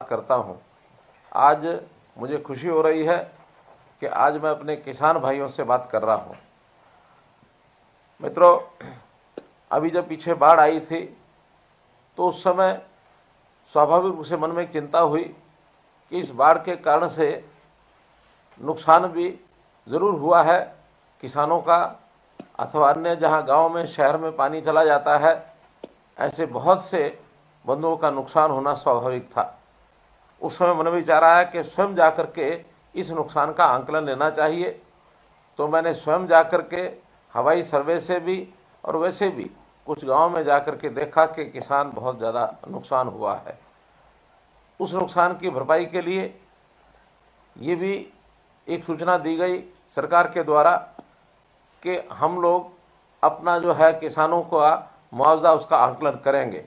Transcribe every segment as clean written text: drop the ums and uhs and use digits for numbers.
करता हूं। आज मुझे खुशी हो रही है कि आज मैं अपने किसान भाइयों से बात कर रहा हूं। मित्रों, अभी जब पीछे बाढ़ आई थी तो उस समय स्वाभाविक रूप से मन में एक चिंता हुई कि इस बाढ़ के कारण से नुकसान भी ज़रूर हुआ है किसानों का, अथवा अन्य जहां गांव में शहर में पानी चला जाता है, ऐसे बहुत से बंधुओं का नुकसान होना स्वाभाविक था। उस समय मन में विचार आया कि स्वयं जाकर के इस नुकसान का आंकलन लेना चाहिए। तो मैंने स्वयं जाकर के हवाई सर्वे से भी और वैसे भी कुछ गांव में जाकर के देखा कि किसान बहुत ज़्यादा नुकसान हुआ है। उस नुकसान की भरपाई के लिए ये भी एक सूचना दी गई सरकार के द्वारा कि हम लोग अपना जो है किसानों का मुआवजा उसका आंकलन करेंगे।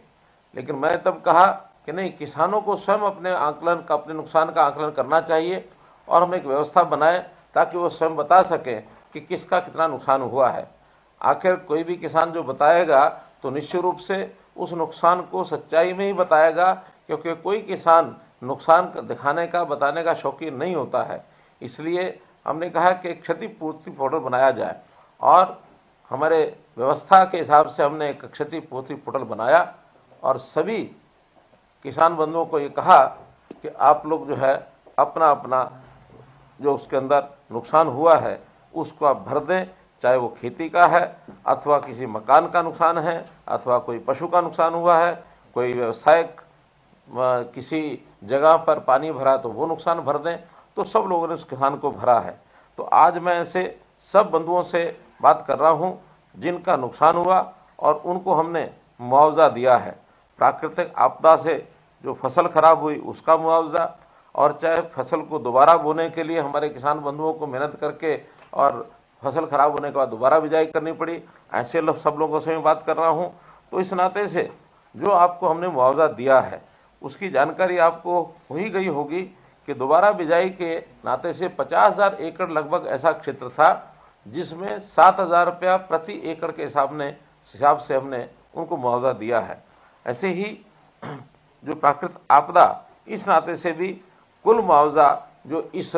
लेकिन मैंने तब कहा कि नहीं, किसानों को स्वयं अपने नुकसान का आंकलन करना चाहिए और हम एक व्यवस्था बनाएं ताकि वो स्वयं बता सकें कि किसका कितना नुकसान हुआ है। आखिर कोई भी किसान जो बताएगा तो निश्चित रूप से उस नुकसान को सच्चाई में ही बताएगा, क्योंकि कोई किसान नुकसान दिखाने का बताने का शौकीन नहीं होता है। इसलिए हमने कहा कि एक क्षतिपूर्ति पोर्टल बनाया जाए और हमारे व्यवस्था के हिसाब से हमने एक क्षतिपूर्ति पोर्टल बनाया और सभी किसान बंधुओं को ये कहा कि आप लोग जो है अपना अपना जो उसके अंदर नुकसान हुआ है उसको आप भर दें, चाहे वो खेती का है अथवा किसी मकान का नुकसान है अथवा कोई पशु का नुकसान हुआ है, कोई व्यवसायिक किसी जगह पर पानी भरा तो वो नुकसान भर दें। तो सब लोगों ने उस किसान को भरा है। तो आज मैं ऐसे सब बंधुओं से बात कर रहा हूं जिनका नुकसान हुआ और उनको हमने मुआवजा दिया है। प्राकृतिक आपदा से जो फसल खराब हुई उसका मुआवजा, और चाहे फसल को दोबारा बोने के लिए हमारे किसान बंधुओं को मेहनत करके और फसल खराब होने के बाद दोबारा बिजाई करनी पड़ी, ऐसे सब लोगों से मैं बात कर रहा हूं। तो इस नाते से जो आपको हमने मुआवजा दिया है उसकी जानकारी आपको हो ही गई होगी कि दोबारा बिजाई के नाते से 50,000 एकड़ लगभग ऐसा क्षेत्र था जिसमें 7,000 रुपया प्रति एकड़ के हिसाब से हमने उनको मुआवजा दिया है। ऐसे ही जो प्राकृतिक आपदा, इस नाते से भी कुल मुआवजा जो इस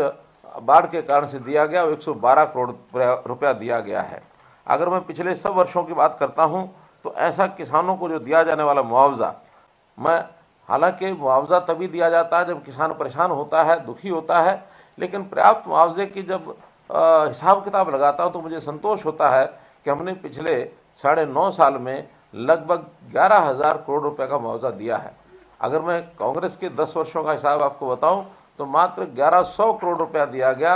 बाढ़ के कारण से दिया गया वो 112 करोड़ रुपया दिया गया है। अगर मैं पिछले सब वर्षों की बात करता हूं तो ऐसा किसानों को जो दिया जाने वाला मुआवजा, हालांकि मुआवजा तभी दिया जाता है जब किसान परेशान होता है, दुखी होता है, लेकिन पर्याप्त मुआवजे की जब हिसाब किताब लगाता हूं तो मुझे संतोष होता है कि हमने पिछले 9.5 साल में लगभग 11,000 करोड़ रुपए का मुआवजा दिया है। अगर मैं कांग्रेस के 10 वर्षों का हिसाब आपको बताऊं तो मात्र 1100 करोड़ रुपया दिया गया।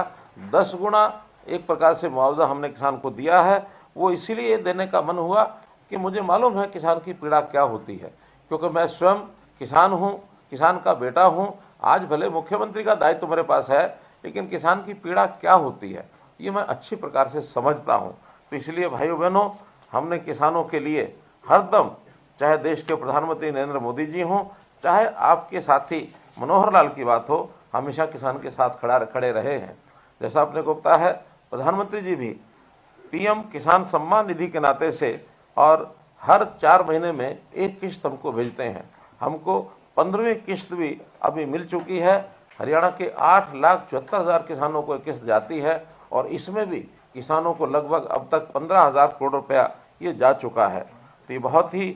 10 गुना एक प्रकार से मुआवजा हमने किसान को दिया है। वो इसीलिए देने का मन हुआ कि मुझे मालूम है किसान की पीड़ा क्या होती है, क्योंकि मैं स्वयं किसान हूं, किसान का बेटा हूं। आज भले मुख्यमंत्री का दायित्व मेरे पास है, लेकिन किसान की पीड़ा क्या होती है ये मैं अच्छी प्रकार से समझता हूं। तो इसलिए भाइयों बहनों, हमने किसानों के लिए हरदम, चाहे देश के प्रधानमंत्री नरेंद्र मोदी जी हों, चाहे आपके साथी मनोहर लाल की बात हो, हमेशा किसान के साथ खड़े रहे हैं। जैसा आपने को पता है, प्रधानमंत्री जी भी पीएम किसान सम्मान निधि के नाते से और हर 4 महीने में एक किस्त हमको भेजते हैं। हमको 15वीं किस्त भी अभी मिल चुकी है। हरियाणा के 8,74,000 किसानों को एक किस्त जाती है और इसमें भी किसानों को लगभग अब तक 15,000 करोड़ रुपया ये जा चुका है। तो ये बहुत ही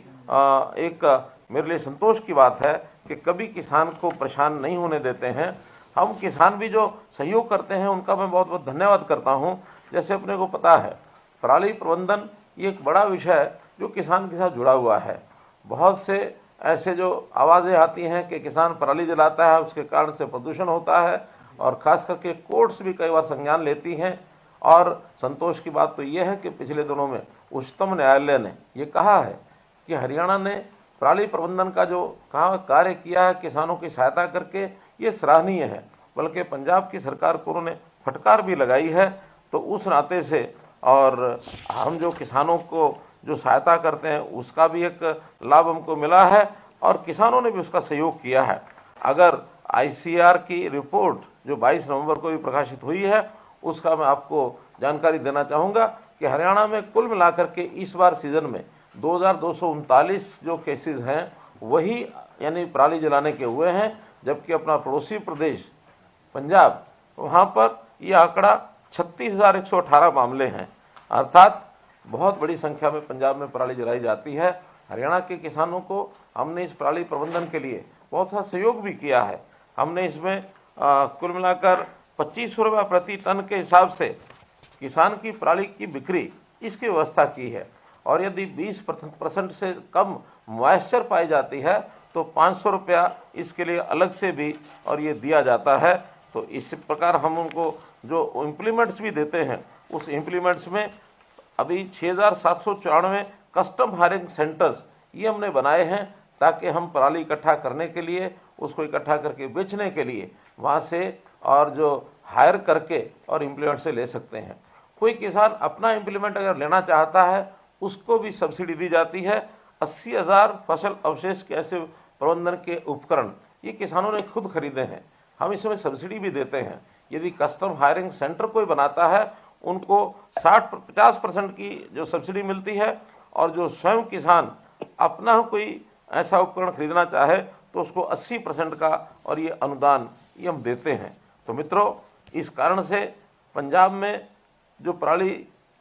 एक मेरे लिए संतोष की बात है कि कभी किसान को परेशान नहीं होने देते हैं। हम किसान भी जो सहयोग करते हैं उनका मैं बहुत बहुत धन्यवाद करता हूं। जैसे अपने को पता है, पराली प्रबंधन ये एक बड़ा विषय है जो किसान के साथ जुड़ा हुआ है। बहुत से ऐसे जो आवाज़ें आती हैं कि किसान पराली जलाता है, उसके कारण से प्रदूषण होता है, और खास करके कोर्ट्स भी कई बार संज्ञान लेती हैं। और संतोष की बात तो ये है कि पिछले दिनों में उच्चतम न्यायालय ने ये कहा है कि हरियाणा ने पराली प्रबंधन का जो कार्य किया है किसानों की सहायता करके, ये सराहनीय है। बल्कि पंजाब की सरकार को उन्होंने फटकार भी लगाई है। तो उस नाते से और हम जो किसानों को जो सहायता करते हैं उसका भी एक लाभ हमको मिला है और किसानों ने भी उसका सहयोग किया है। अगर आईसीआर की रिपोर्ट जो 22 नवंबर को भी प्रकाशित हुई है उसका मैं आपको जानकारी देना चाहूँगा कि हरियाणा में कुल मिलाकर के इस बार सीजन में 2239 जो केसेस हैं वही यानी पराली जलाने के हुए हैं, जबकि अपना पड़ोसी प्रदेश पंजाब, वहाँ पर ये आंकड़ा 36,118 मामले हैं। अर्थात बहुत बड़ी संख्या में पंजाब में पराली जलाई जाती है। हरियाणा के किसानों को हमने इस पराली प्रबंधन के लिए बहुत सा सहयोग भी किया है। हमने इसमें कुल मिलाकर 2500 रुपये प्रति टन के हिसाब से किसान की पराली की बिक्री इसकी व्यवस्था की है। और यदि 20% से कम मॉइस्चर पाई जाती है तो 500 रुपया इसके लिए अलग से भी और ये दिया जाता है। तो इस प्रकार हम उनको जो इम्प्लीमेंट्स भी देते हैं, उस इम्प्लीमेंट्स में अभी 6,794 कस्टम हायरिंग सेंटर्स ये हमने बनाए हैं, ताकि हम पराली इकट्ठा करने के लिए, उसको इकट्ठा करके बेचने के लिए वहाँ से और जो हायर करके और इम्प्लीमेंट से ले सकते हैं। कोई किसान अपना इम्प्लीमेंट अगर लेना चाहता है, उसको भी सब्सिडी दी जाती है। 80,000 फसल अवशेष के ऐसे प्रबंधन के उपकरण ये किसानों ने खुद खरीदे हैं, हम इसमें सब्सिडी भी देते हैं। यदि कस्टम हायरिंग सेंटर कोई बनाता है, उनको 50% की जो सब्सिडी मिलती है, और जो स्वयं किसान अपना कोई ऐसा उपकरण खरीदना चाहे तो उसको 80% का और ये अनुदान ये हम देते हैं। तो मित्रों, इस कारण से पंजाब में जो पराली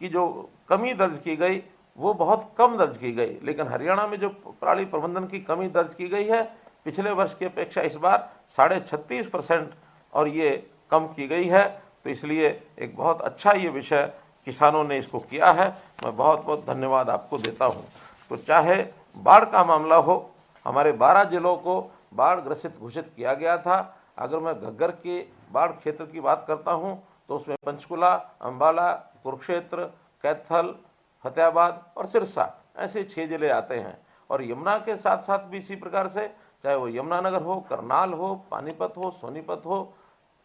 की जो कमी दर्ज की गई वो बहुत कम दर्ज की गई, लेकिन हरियाणा में जो पराली प्रबंधन की कमी दर्ज की गई है पिछले वर्ष की अपेक्षा इस बार 36.5% और ये कम की गई है। तो इसलिए एक बहुत अच्छा ये विषय किसानों ने इसको किया है। मैं बहुत बहुत धन्यवाद आपको देता हूँ। तो चाहे बाढ़ का मामला हो, हमारे 12 जिलों को बाढ़ ग्रसित घोषित किया गया था। अगर मैं घग्गर के बाढ़ क्षेत्र की बात करता हूँ तो उसमें पंचकुला, अंबाला, कुरुक्षेत्र, कैथल, फतेहाबाद और सिरसा ऐसे 6 जिले आते हैं। और यमुना के साथ साथ भी इसी प्रकार से, चाहे वो यमुनानगर हो, करनाल हो, पानीपत हो, सोनीपत हो,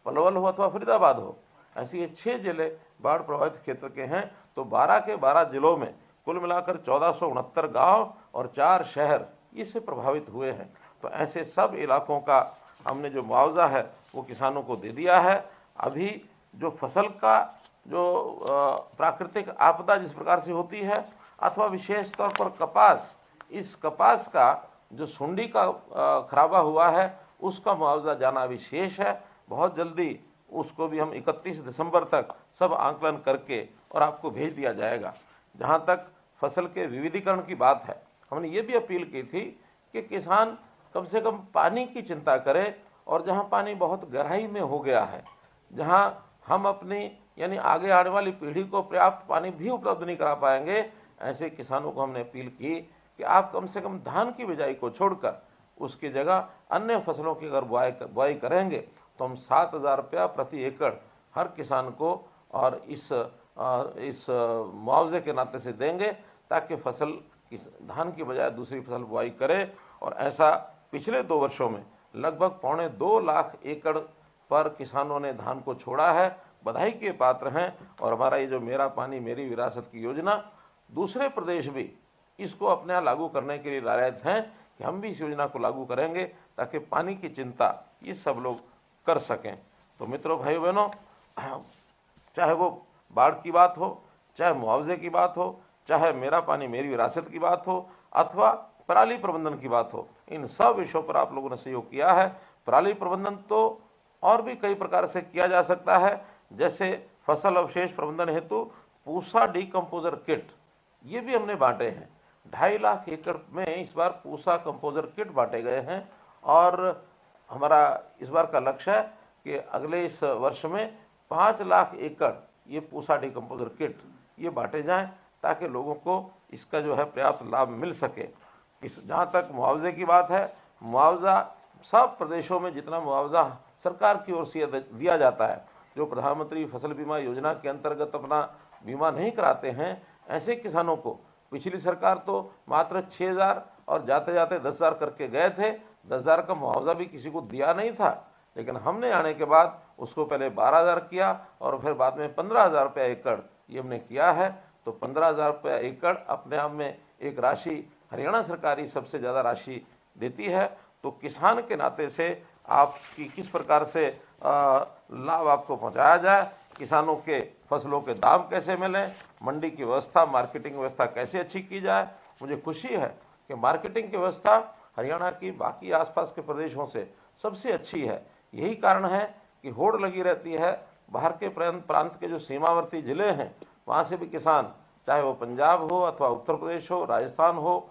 पलवल हो अथवा फरीदाबाद हो, ऐसे ये 6 जिले बाढ़ प्रभावित क्षेत्र के हैं। तो 12 के 12 जिलों में कुल मिलाकर 1469 गांव और 4 शहर इससे प्रभावित हुए हैं। तो ऐसे सब इलाकों का हमने जो मुआवजा है वो किसानों को दे दिया है। अभी जो फसल का जो प्राकृतिक आपदा जिस प्रकार से होती है, अथवा विशेष तौर पर कपास, इस कपास का जो सुंडी का खराबा हुआ है उसका मुआवजा जाना अभी शेष है। बहुत जल्दी उसको भी हम 31 दिसंबर तक सब आंकलन करके और आपको भेज दिया जाएगा। जहां तक फसल के विविधीकरण की बात है, हमने ये भी अपील की थी कि किसान कम से कम पानी की चिंता करे, और जहां पानी बहुत गहराई में हो गया है, जहां हम अपनी यानी आगे आने वाली पीढ़ी को पर्याप्त पानी भी उपलब्ध नहीं करा पाएंगे, ऐसे किसानों को हमने अपील की कि आप कम से कम धान की बिजाई को छोड़कर उसकी जगह अन्य फसलों की अगर बुआई करेंगे तो हम 7,000 रुपया प्रति एकड़ हर किसान को और इस मुआवजे के नाते से देंगे, ताकि फसल धान की बजाय दूसरी फसल बुआई करे। और ऐसा पिछले 2 वर्षों में लगभग 2.25 लाख एकड़ पर किसानों ने धान को छोड़ा है। बधाई के पात्र हैं। और हमारा ये जो मेरा पानी मेरी विरासत की योजना, दूसरे प्रदेश भी इसको अपने यहाँ लागू करने के लिए लायक हैं कि हम भी इस योजना को लागू करेंगे, ताकि पानी की चिंता ये सब लोग कर सकें। तो मित्रों, भाई बहनों, चाहे वो बाढ़ की बात हो, चाहे मुआवजे की बात हो, चाहे मेरा पानी मेरी विरासत की बात हो, अथवा पराली प्रबंधन की बात हो, इन सब विषयों पर आप लोगों ने सहयोग किया है। पराली प्रबंधन तो और भी कई प्रकार से किया जा सकता है, जैसे फसल अवशेष प्रबंधन हेतु पूसा डिकम्पोजर किट ये भी हमने बांटे हैं। 2.5 लाख एकड़ में इस बार पूसा कंपोजर किट बांटे गए हैं। और हमारा इस बार का लक्ष्य है कि अगले इस वर्ष में 5 लाख एकड़ ये पूसा डिकम्पोजर किट ये बांटे जाएं, ताकि लोगों को इसका जो है पर्याप्त लाभ मिल सके। जहाँ तक मुआवजे की बात है, मुआवजा सब प्रदेशों में जितना मुआवजा सरकार की ओर से दिया जाता है, जो प्रधानमंत्री फसल बीमा योजना के अंतर्गत अपना बीमा नहीं कराते हैं, ऐसे किसानों को पिछली सरकार तो मात्र 6,000 और जाते जाते 10,000 करके गए थे। 10,000 का मुआवजा भी किसी को दिया नहीं था, लेकिन हमने आने के बाद उसको पहले 12,000 किया और फिर बाद में 15,000 रुपया एकड़ ये हमने किया है। तो 15,000 रुपया एकड़ अपने आप में एक राशि, हरियाणा सरकार ही सबसे ज़्यादा राशि देती है। तो किसान के नाते से आपकी किस प्रकार से लाभ आपको पहुंचाया जाए, किसानों के फसलों के दाम कैसे मिलें, मंडी की व्यवस्था, मार्केटिंग व्यवस्था कैसे अच्छी की जाए। मुझे खुशी है कि मार्केटिंग की व्यवस्था हरियाणा की बाकी आसपास के प्रदेशों से सबसे अच्छी है। यही कारण है कि होड़ लगी रहती है। बाहर के प्रांत के जो सीमावर्ती जिले हैं वहाँ से भी किसान, चाहे वो पंजाब हो अथवा उत्तर प्रदेश हो, राजस्थान हो,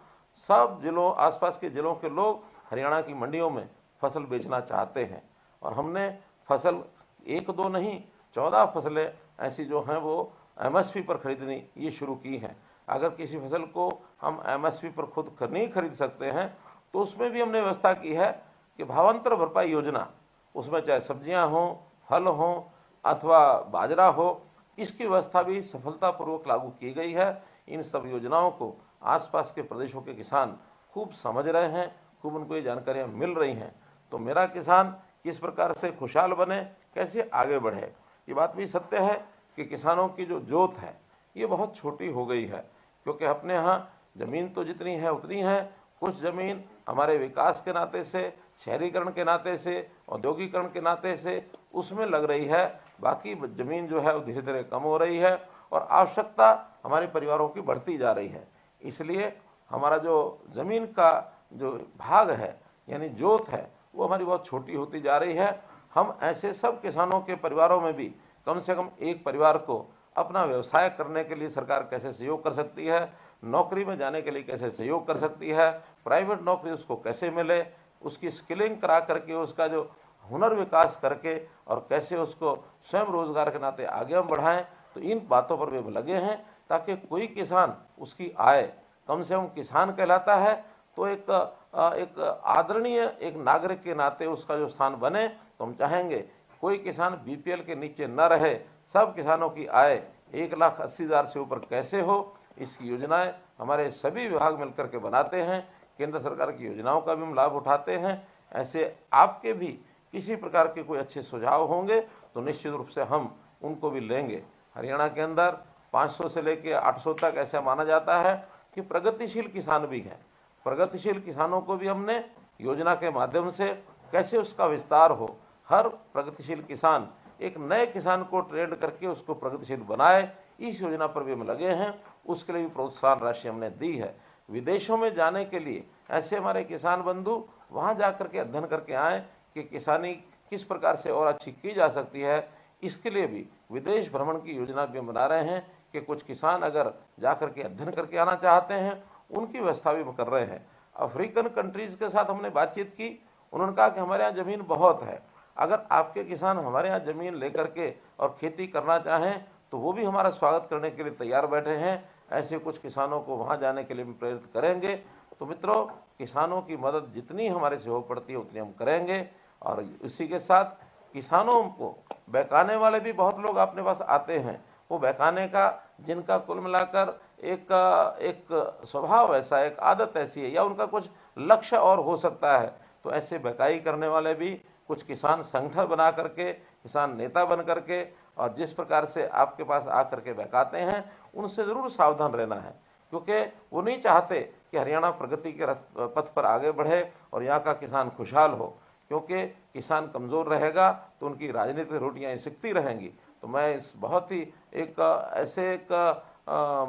सब जिलों, आसपास के जिलों के लोग हरियाणा की मंडियों में फसल बेचना चाहते हैं। और हमने फसल एक दो नहीं 14 फसलें ऐसी जो हैं वो एमएसपी पर खरीदनी ये शुरू की हैं। अगर किसी फसल को हम एमएसपी पर खुद नहीं खरीद सकते हैं तो उसमें भी हमने व्यवस्था की है कि भावांतर भरपाई योजना, उसमें चाहे सब्जियां हों, फल हों अथवा बाजरा हो, इसकी व्यवस्था भी सफलतापूर्वक लागू की गई है। इन सब योजनाओं को आसपास के प्रदेशों के किसान खूब समझ रहे हैं, खूब उनको ये जानकारियाँ मिल रही हैं। तो मेरा किसान किस प्रकार से खुशहाल बने, कैसे आगे बढ़े, ये बात भी सत्य है कि किसानों की जो जोत है ये बहुत छोटी हो गई है। क्योंकि अपने यहाँ ज़मीन तो जितनी है उतनी है, कुछ ज़मीन हमारे विकास के नाते से, शहरीकरण के नाते से, औद्योगिकरण के नाते से उसमें लग रही है। बाकी ज़मीन जो है वो धीरे धीरे कम हो रही है और आवश्यकता हमारे परिवारों की बढ़ती जा रही है। इसलिए हमारा जो ज़मीन का जो भाग है यानी जोत है वो हमारी बहुत छोटी होती जा रही है। हम ऐसे सब किसानों के परिवारों में भी कम से कम एक परिवार को अपना व्यवसाय करने के लिए सरकार कैसे सहयोग कर सकती है, नौकरी में जाने के लिए कैसे सहयोग कर सकती है, प्राइवेट नौकरी उसको कैसे मिले, उसकी स्किलिंग करा करके उसका जो हुनर विकास करके और कैसे उसको स्वयं रोजगार के नाते आगे हम बढ़ाएं, तो इन बातों पर भी लगे हैं ताकि कोई किसान उसकी आय कम से कम किसान कहलाता है तो एक आदरणीय एक नागरिक के नाते उसका जो स्थान बने। तो हम चाहेंगे कोई किसान बीपीएल के नीचे न रहे, सब किसानों की आय 1,80,000 से ऊपर कैसे हो, इसकी योजनाएं हमारे सभी विभाग मिलकर के बनाते हैं। केंद्र सरकार की योजनाओं का भी हम लाभ उठाते हैं। ऐसे आपके भी किसी प्रकार के कोई अच्छे सुझाव होंगे तो निश्चित रूप से हम उनको भी लेंगे। हरियाणा के अंदर 500 से लेकर 800 तक ऐसा माना जाता है कि प्रगतिशील किसान भी हैं। प्रगतिशील किसानों को भी हमने योजना के माध्यम से कैसे उसका विस्तार हो, हर प्रगतिशील किसान एक नए किसान को ट्रेंड करके उसको प्रगतिशील बनाए, इस योजना पर भी हम लगे हैं। उसके लिए भी प्रोत्साहन राशि हमने दी है। विदेशों में जाने के लिए ऐसे हमारे किसान बंधु वहाँ जाकर के अध्ययन करके आए कि किसानी किस प्रकार से और अच्छी की जा सकती है। इसके लिए भी विदेश भ्रमण की योजना भी हम बना रहे हैं कि कुछ किसान अगर जाकर के अध्ययन करके आना चाहते हैं उनकी व्यवस्था भी कर रहे हैं। अफ्रीकन कंट्रीज़ के साथ हमने बातचीत की, उन्होंने कहा कि हमारे यहाँ ज़मीन बहुत है, अगर आपके किसान हमारे यहाँ ज़मीन लेकर के और खेती करना चाहें तो वो भी हमारा स्वागत करने के लिए तैयार बैठे हैं। ऐसे कुछ किसानों को वहाँ जाने के लिए भी प्रेरित करेंगे। तो मित्रों, किसानों की मदद जितनी हमारे से हो पड़ती है उतनी हम करेंगे। और इसी के साथ किसानों को बहकाने वाले भी बहुत लोग अपने पास आते हैं, वो बहकाने का जिनका कुल मिलाकर एक स्वभाव ऐसा, एक आदत ऐसी है या उनका कुछ लक्ष्य और हो सकता है, तो ऐसे बहकाई करने वाले भी कुछ किसान संगठन बना करके, किसान नेता बन करके और जिस प्रकार से आपके पास आकर के बहकाते हैं उनसे ज़रूर सावधान रहना है। क्योंकि वो नहीं चाहते कि हरियाणा प्रगति के पथ पर आगे बढ़े और यहाँ का किसान खुशहाल हो। क्योंकि किसान कमज़ोर रहेगा तो उनकी राजनीतिक रोटियाँ सिकती रहेंगी। तो मैं इस बहुत ही एक ऐसे एक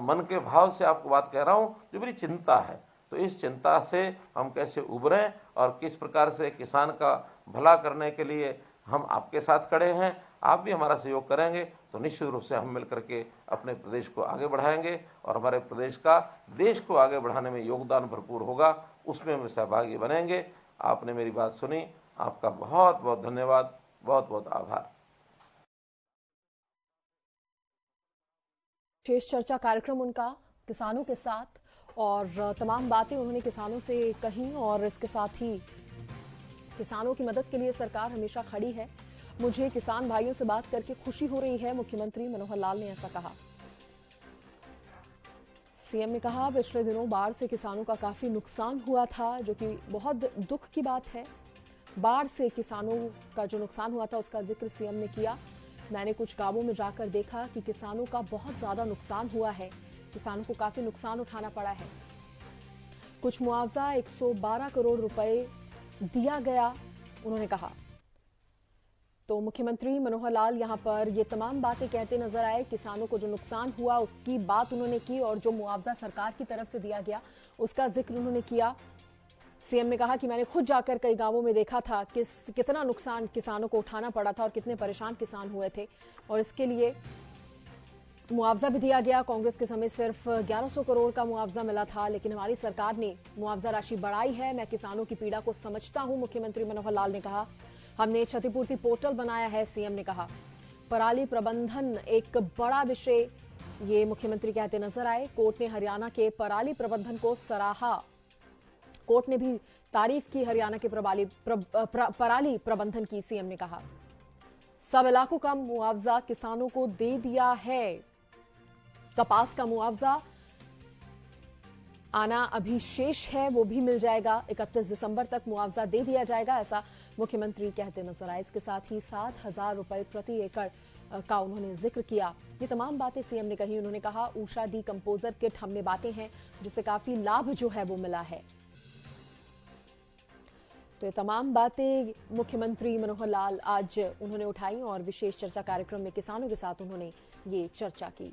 मन के भाव से आपको बात कह रहा हूँ जो मेरी चिंता है। तो इस चिंता से हम कैसे उभरें और किस प्रकार से किसान का भला करने के लिए हम आपके साथ खड़े हैं, आप भी हमारा सहयोग करेंगे तो निश्चित रूप से हम मिलकर के अपने प्रदेश को आगे बढ़ाएंगे और हमारे प्रदेश का देश को आगे बढ़ाने में योगदान भरपूर होगा, उसमें हम सहभागी बनेंगे। आपने मेरी बात सुनी, आपका बहुत बहुत धन्यवाद, बहुत बहुत आभार। विशेष चर्चा कार्यक्रम उनका किसानों के साथ और तमाम बातें उन्होंने किसानों से कही और इसके साथ ही किसानों की मदद के लिए सरकार हमेशा खड़ी है। मुझे किसान भाइयों से बात करके खुशी हो रही है, मुख्यमंत्री मनोहर लाल ने ऐसा कहा। सीएम ने कहा पिछले दिनों बाढ़ से किसानों का काफी नुकसान हुआ था, जो कि बहुत दुख की बात है। बाढ़ से किसानों का जो नुकसान हुआ था उसका जिक्र सीएम ने किया। मैंने कुछ गांवों में जाकर देखा कि किसानों का बहुत ज्यादा नुकसान हुआ है, किसानों को काफी नुकसान उठाना पड़ा है। कुछ मुआवजा 112 करोड़ रुपए दिया गया, उन्होंने कहा। तो मुख्यमंत्री मनोहर लाल यहां पर ये तमाम बातें कहते नजर आए। किसानों को जो नुकसान हुआ उसकी बात उन्होंने की और जो मुआवजा सरकार की तरफ से दिया गया उसका जिक्र उन्होंने किया। सीएम ने कहा कि मैंने खुद जाकर कई गांवों में देखा था कि कितना नुकसान किसानों को उठाना पड़ा था और कितने परेशान किसान हुए थे, और इसके लिए मुआवजा भी दिया गया। कांग्रेस के समय सिर्फ 1100 करोड़ का मुआवजा मिला था, लेकिन हमारी सरकार ने मुआवजा राशि बढ़ाई है। मैं किसानों की पीड़ा को समझता हूं, मुख्यमंत्री मनोहर लाल ने कहा। हमने क्षतिपूर्ति पोर्टल बनाया है, सीएम ने कहा। पराली प्रबंधन एक बड़ा विषय, ये मुख्यमंत्री कहते नजर आए। कोर्ट ने हरियाणा के पराली प्रबंधन को सराहा। कोर्ट ने भी तारीफ की हरियाणा के पराली प्रबंधन की, सीएम ने कहा। सब इलाकों का मुआवजा किसानों को दे दिया है। कपास का मुआवजा आना अभी शेष है, वो भी मिल जाएगा। 31 दिसंबर तक मुआवजा दे दिया जाएगा, ऐसा मुख्यमंत्री कहते नजर आए। इसके साथ ही 7,000 रुपए प्रति एकड़ का उन्होंने जिक्र किया। ये तमाम बातें सीएम ने कही। उन्होंने कहा ऊषा डी कंपोजर किट हमने बांटे हैं, जिससे काफी लाभ जो है वो मिला है। तो ये तमाम बातें मुख्यमंत्री मनोहर लाल आज उन्होंने उठाई और विशेष चर्चा कार्यक्रम में किसानों के साथ उन्होंने ये चर्चा की।